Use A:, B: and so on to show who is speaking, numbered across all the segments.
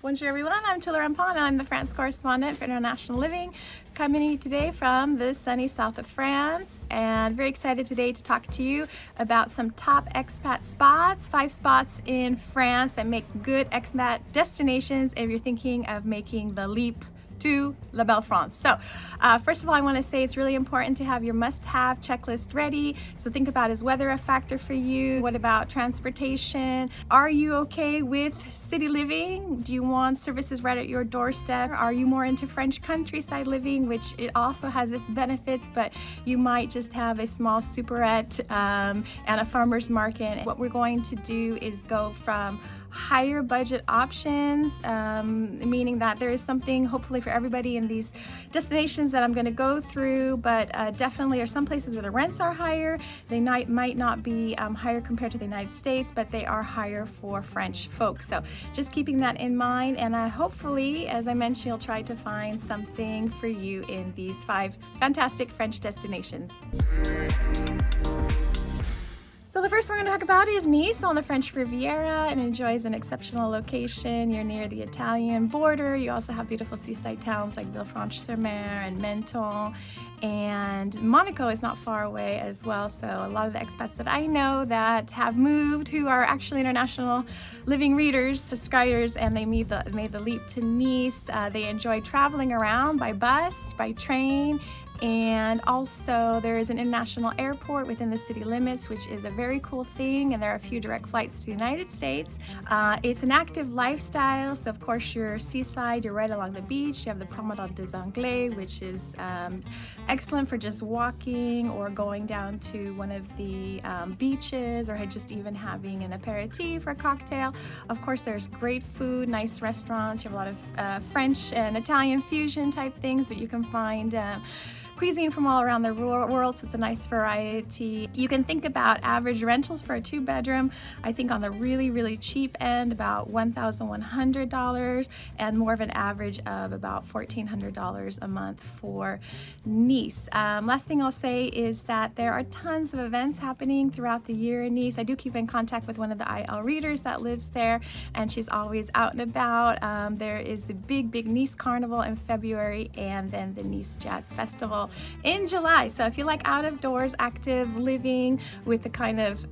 A: Bonjour everyone, I'm Tula Rampon and I'm the France correspondent for International Living, coming to you today from the sunny south of France, and very excited today to talk to you about some top expat spots, 5 spots in France that make good expat destinations if you're thinking of making the leap to La Belle France. So first of all, I want to say it's really important to have your must-have checklist ready. So think about, is weather a factor for you? What about transportation? Are you okay with city living? Do you want services right at your doorstep? Are you more into French countryside living, which it also has its benefits, but you might just have a small superette and a farmer's market? What we're going to do is go from higher budget options, meaning that there is something hopefully for everybody in these destinations that I'm going to go through, but definitely are some places where the rents are higher. They might not be higher compared to the United States, but they are higher for French folks. So just keeping that in mind, and hopefully, as I mentioned, you'll try to find something for you in these 5 fantastic French destinations. So the first we're going to talk about is Nice on the French Riviera. It enjoys an exceptional location. You're near the Italian border. You also have beautiful seaside towns like Villefranche-sur-Mer and Menton. And Monaco is not far away as well. So a lot of the expats that I know that have moved, who are actually International Living readers, subscribers, and they made the leap to Nice. They enjoy traveling around by bus, by train, and also there is an international airport within the city limits, which is a very cool thing, and there are a few direct flights to the United States. It's an active lifestyle, so of course you're seaside, you're right along the beach. You have the Promenade des Anglais, which is excellent for just walking or going down to one of the beaches, or just even having an aperitif or a cocktail. Of course there's great food, nice restaurants. You have a lot of French and Italian fusion type things, but you can find cuisine from all around the world, so it's a nice variety. You can think about average rentals for a 2-bedroom, I think on the really cheap end, about $1,100, and more of an average of about $1,400 a month for Nice. Last thing I'll say is that there are tons of events happening throughout the year in Nice. I do keep in contact with one of the IL readers that lives there, and she's always out and about. There is the big Nice Carnival in February, and then the Nice Jazz Festival in July. So if you like out of doors active living with a kind of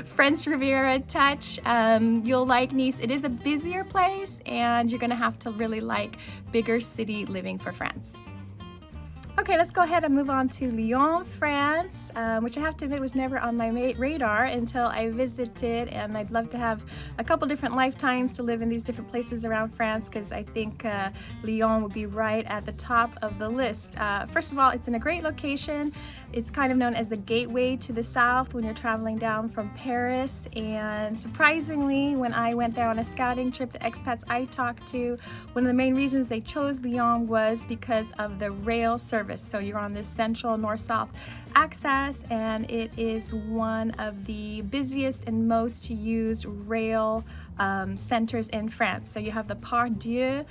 A: French Riviera touch, you'll like Nice. It is a busier place, and you're gonna have to really like bigger city living for France. Okay, let's go ahead and move on to Lyon, France, which I have to admit was never on my radar until I visited, and I'd love to have a couple different lifetimes to live in these different places around France, because I think Lyon would be right at the top of the list. First of all, it's in a great location. It's kind of known as the gateway to the south when you're traveling down from Paris, and surprisingly, when I went there on a scouting trip, the expats I talked to, one of the main reasons they chose Lyon was because of the rail service. So you're on this central north-south access, and it is one of the busiest and most used rail centers in France. So you have the Pardieu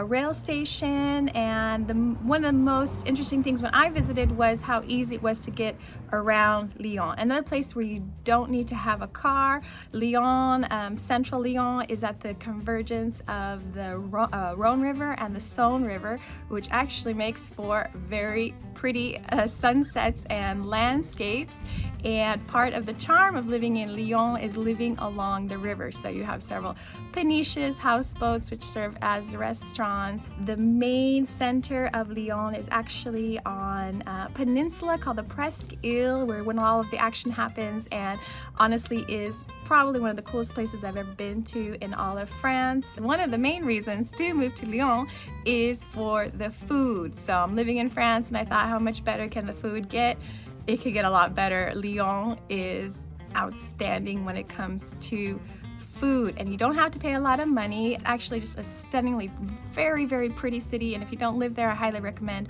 A: rail station, and one of the most interesting things when I visited was how easy it was to get around Lyon. Another place where you don't need to have a car. Lyon, central Lyon, is at the convergence of the Rhone River and the Saône River, which actually makes for very pretty sunsets and landscapes. And part of the charm of living in Lyon is living along the river. So you have several peniches, houseboats, which serve as restaurants. The main center of Lyon is actually on a peninsula called the Presqu'Île, where when all of the action happens, and honestly is probably one of the coolest places I've ever been to in all of France. And one of the main reasons to move to Lyon is for the food. So I'm living in France, and I thought, how much better can the food get? It could get a lot better. Lyon is outstanding when it comes to food, and you don't have to pay a lot of money. It's actually just a stunningly very pretty city, and if you don't live there, I highly recommend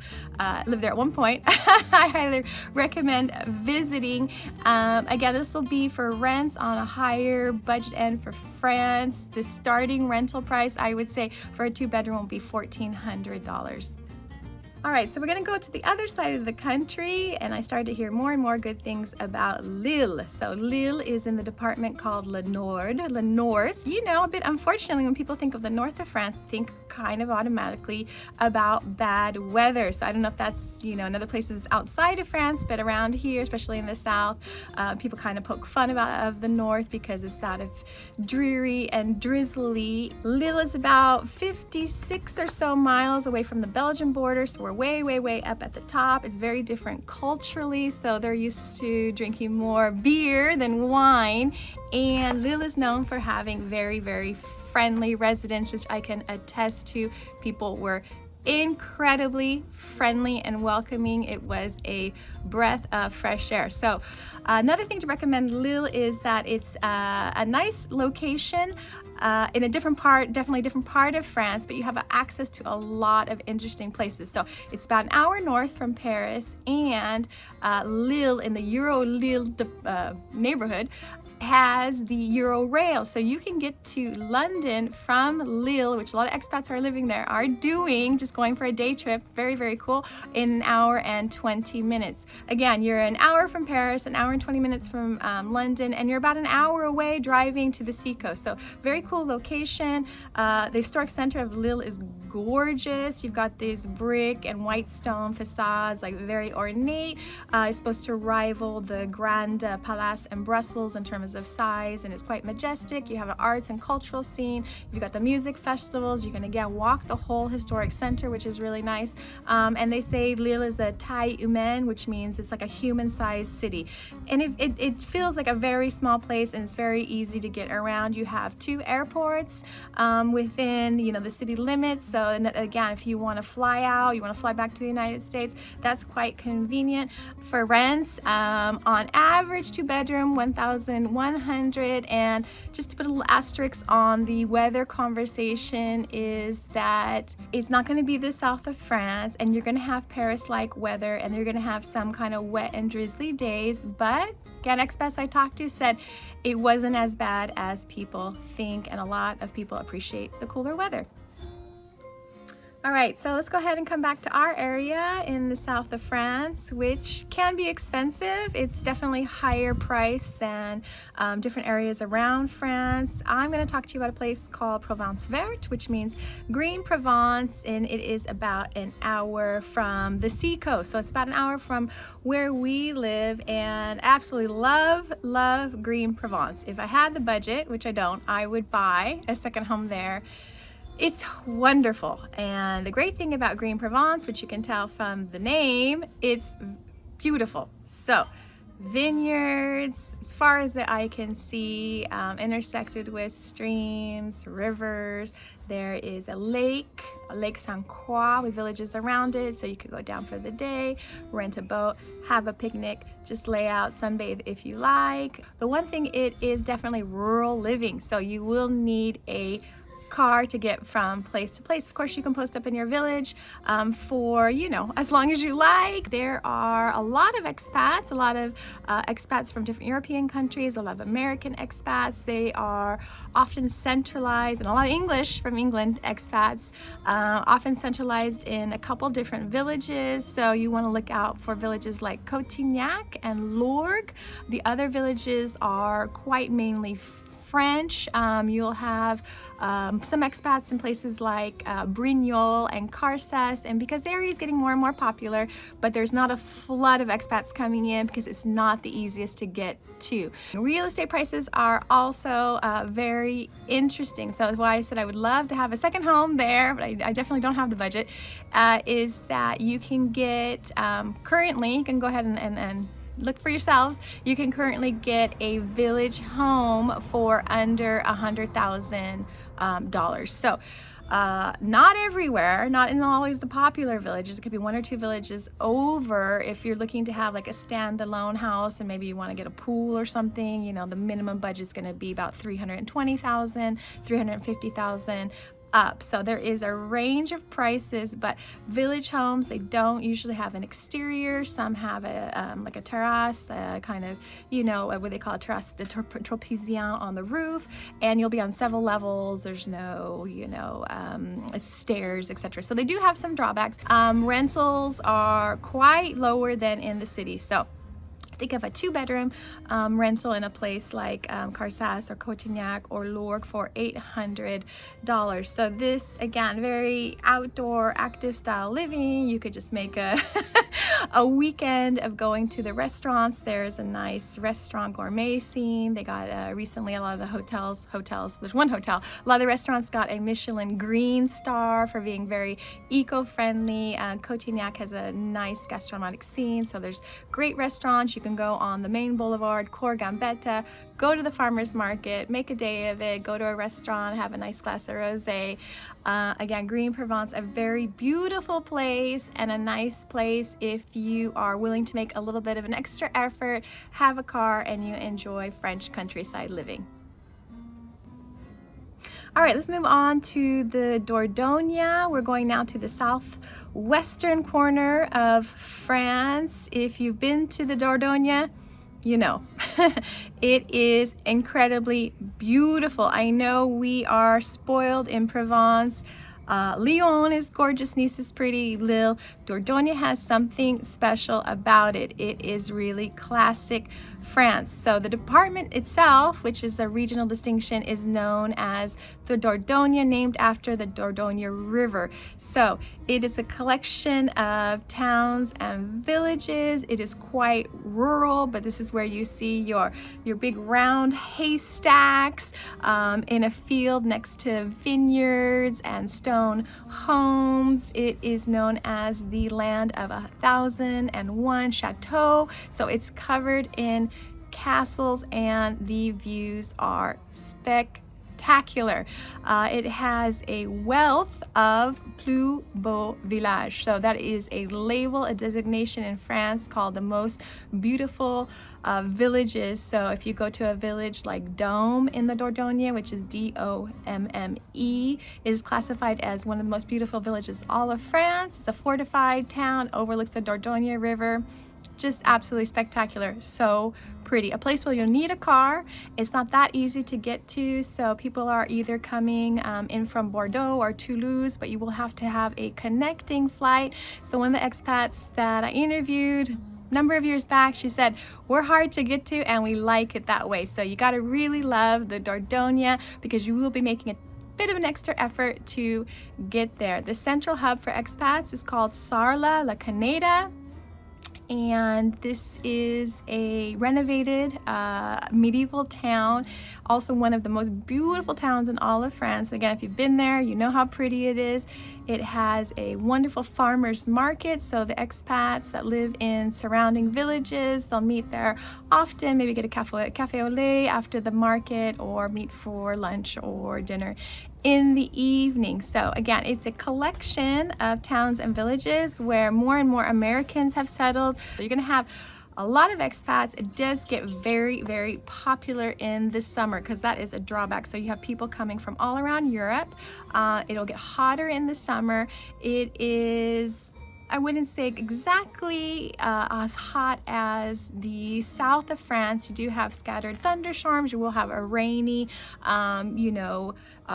A: live there at one point. I highly recommend visiting. Again, this will be for rents on a higher budget end for France. The starting rental price, I would say, for a 2-bedroom will be $1,400. All right, so we're gonna go to the other side of the country, and I started to hear more and more good things about Lille. So Lille is in the department called Le Nord, Le North. You know, a bit unfortunately, when people think of the north of France, think kind of automatically about bad weather. So I don't know if that's, you know, in other places outside of France, but around here, especially in the south, people kind of poke fun of the north because it's that of dreary and drizzly. Lille is about 56 or so miles away from the Belgian border, so we're way up at the top. It's very different culturally, so they're used to drinking more beer than wine, and Lille is known for having very friendly residents, which I can attest to. People were incredibly friendly and welcoming. It was a breath of fresh air. So another thing to recommend Lille is that it's a nice location in a definitely different part of France, but you have access to a lot of interesting places. So it's about an hour north from Paris, and Lille in the Euro Lille neighborhood has the Euro rail, so you can get to London from Lille, which a lot of expats who are living there are doing, just going for a day trip. Very cool, in an hour and 20 minutes. Again, you're an hour from Paris, an hour and 20 minutes from London, and you're about an hour away driving to the seacoast. So very cool location. The historic center of Lille is gorgeous. You've got these brick and white stone facades, like very ornate. It's supposed to rival the Grand Palace in Brussels in terms of size, and it's quite majestic. You have an arts and cultural scene. You've got the music festivals. You can again walk the whole historic center, which is really nice. And they say Lille is a taille humaine, which means it's like a human-sized city. And it feels like a very small place, and it's very easy to get around. You have 2 airports within, you know, the city limits. So again, if you want to fly out, you want to fly back to the United States, that's quite convenient. For rents, on average, 2-bedroom, 1,100. And just to put a little asterisk on the weather conversation is that it's not going to be the south of France, and you're going to have Paris-like weather, and you're going to have some kind of wet and drizzly days. But again, expats I talked to said it wasn't as bad as people think, and a lot of people appreciate the cooler weather. All right, so let's go ahead and come back to our area in the south of France, which can be expensive. It's definitely higher price than different areas around France. I'm going to talk to you about a place called Provence Verte, which means green Provence, and it is about an hour from the seacoast. So it's about an hour from where we live, and absolutely love green Provence. If I had the budget, which I don't, I would buy a second home there. It's wonderful, and the great thing about Green Provence, which you can tell from the name, it's beautiful. So vineyards as far as the eye can see, intersected with streams, rivers. There is a lake, Lake Saint Croix, with villages around it, so you could go down for the day, rent a boat, have a picnic, just lay out, sunbathe if you like. The one thing, it is definitely rural living, so you will need a car to get from place to place. Of course, you can post up in your village for, you know, as long as you like. There are a lot of expats, expats from different European countries, a lot of American expats. They are often centralized, and a lot of English from England expats, often centralized in a couple different villages. So you want to look out for villages like Cotignac and Lourdes. The other villages are quite mainly French. You'll have some expats in places like Brignoles and Carcasse, and because the area is getting more and more popular, but there's not a flood of expats coming in because it's not the easiest to get to. Real estate prices are also very interesting, so that's why I said I would love to have a second home there, but I definitely don't have the budget, is that you can get, currently, you can go ahead and look for yourselves. You can currently get a village home for under $100,000. So not everywhere, not in always the popular villages. It could be 1 or 2 villages over. If you're looking to have like a standalone house and maybe you want to get a pool or something, you know, the minimum budget is going to be about $320,000, $350,000. up. So there is a range of prices, but village homes, they don't usually have an exterior. Some have a like a terrace, kind of, you know, what they call a terrace de tropezien on the roof, and you'll be on several levels. There's no, you know, stairs, etc. So they do have some drawbacks. Rentals are quite lower than in the city. So think of a 2-bedroom rental in a place like Carsas or Cotignac or Lourdes for $800. So this, again, very outdoor, active style living. You could just make a a weekend of going to the restaurants. There's a nice restaurant gourmet scene. They got recently a lot of the hotels, there's one hotel, a lot of the restaurants got a Michelin green star for being very eco-friendly. Cotignac has a nice gastronomic scene, so there's great restaurants. You can go on the main boulevard, Cor Gambetta, go to the farmer's market, make a day of it, go to a restaurant, have a nice glass of rosé. Again, Green Provence, a very beautiful place and a nice place if you are willing to make a little bit of an extra effort, have a car, and you enjoy French countryside living. All right, let's move on to the Dordogne. We're going now to the southwestern corner of France. If you've been to the Dordogne, you know, it is incredibly beautiful. I know we are spoiled in Provence. Lyon is gorgeous, Nice is pretty, Lille. Dordogne has something special about it. It is really classic France. So the department itself, which is a regional distinction, is known as the Dordogne, named after the Dordogne River. So it is a collection of towns and villages. It is quite rural, but this is where you see your big round haystacks in a field next to vineyards and stone homes. It is known as the land of 1,001 chateaux. So it's covered in castles and the views are spectacular. It has a wealth of plus beau village. So that is a label, a designation in France called the most beautiful villages. So if you go to a village like Dôme in the Dordogne, which is D-O-M-M-E, it is classified as one of the most beautiful villages in all of France. It's a fortified town, overlooks the Dordogne River. Just absolutely spectacular. So pretty. A place where you'll need a car. It's not that easy to get to, so people are either coming in from Bordeaux or Toulouse, but you will have to have a connecting flight. So one of the expats that I interviewed a number of years back, she said, we're hard to get to and we like it that way. So you got to really love the Dordogne because you will be making a bit of an extra effort to get there. The central hub for expats is called Sarlat-la-Canéda. And this is a renovated medieval town, also one of the most beautiful towns in all of France. Again, if you've been there, you know how pretty it is. It has a wonderful farmers market, so the expats that live in surrounding villages, they'll meet there often, maybe get a café au lait after the market or meet for lunch or dinner in the evening. So again, it's a collection of towns and villages where more and more Americans have settled. So you're gonna have a lot of expats. It does get very, very popular in the summer because that is a drawback. So you have people coming from all around Europe. It'll get hotter in the summer. It is, I wouldn't say exactly as hot as the south of France. You do have scattered thunderstorms. You will have a rainy,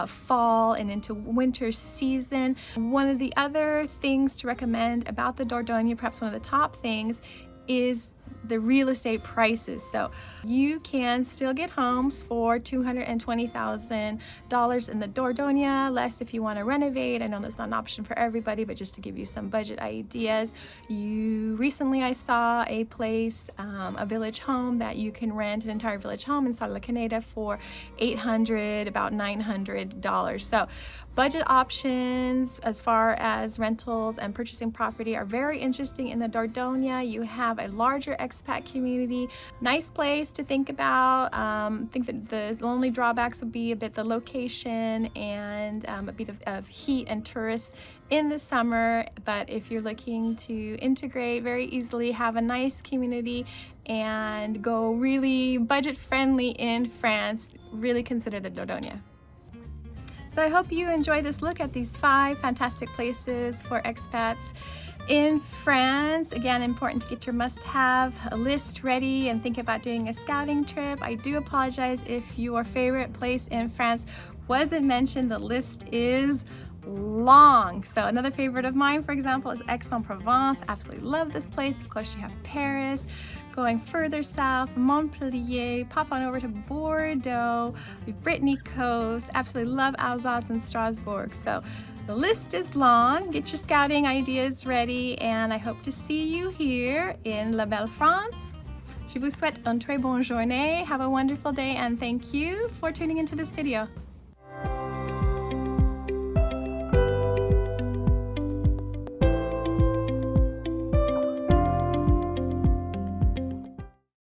A: fall and into winter season. One of the other things to recommend about the Dordogne, perhaps one of the top things, is the real estate prices. So you can still get homes for $220,000 in the Dordogne, less if you want to renovate. I know that's not an option for everybody, but just to give you some budget ideas. Recently I saw a place, a village home that you can rent, an entire village home in Sarlat-la-Canéda for $800, about $900. So budget options as far as rentals and purchasing property are very interesting in the Dordogne. You have a larger expat community. Nice place to think about. I think that the only drawbacks would be a bit the location and a bit of heat and tourists in the summer. But if you're looking to integrate very easily, have a nice community, and go really budget friendly in France, really consider the Dordogne. So I hope you enjoy this look at these 5 fantastic places for expats in France. Again, important to get your must-have list ready and think about doing a scouting trip. I do apologize if your favorite place in France wasn't mentioned. The list is long. So another favorite of mine, for example, is Aix-en-Provence. Absolutely love this place. Of course, you have Paris. Going further south, Montpellier, pop on over to Bordeaux, the Brittany coast. Absolutely love Alsace and Strasbourg. So the list is long. Get your scouting ideas ready, and I hope to see you here in La Belle France. Je vous souhaite une très bonne journée. Have a wonderful day, and thank you for tuning into this video.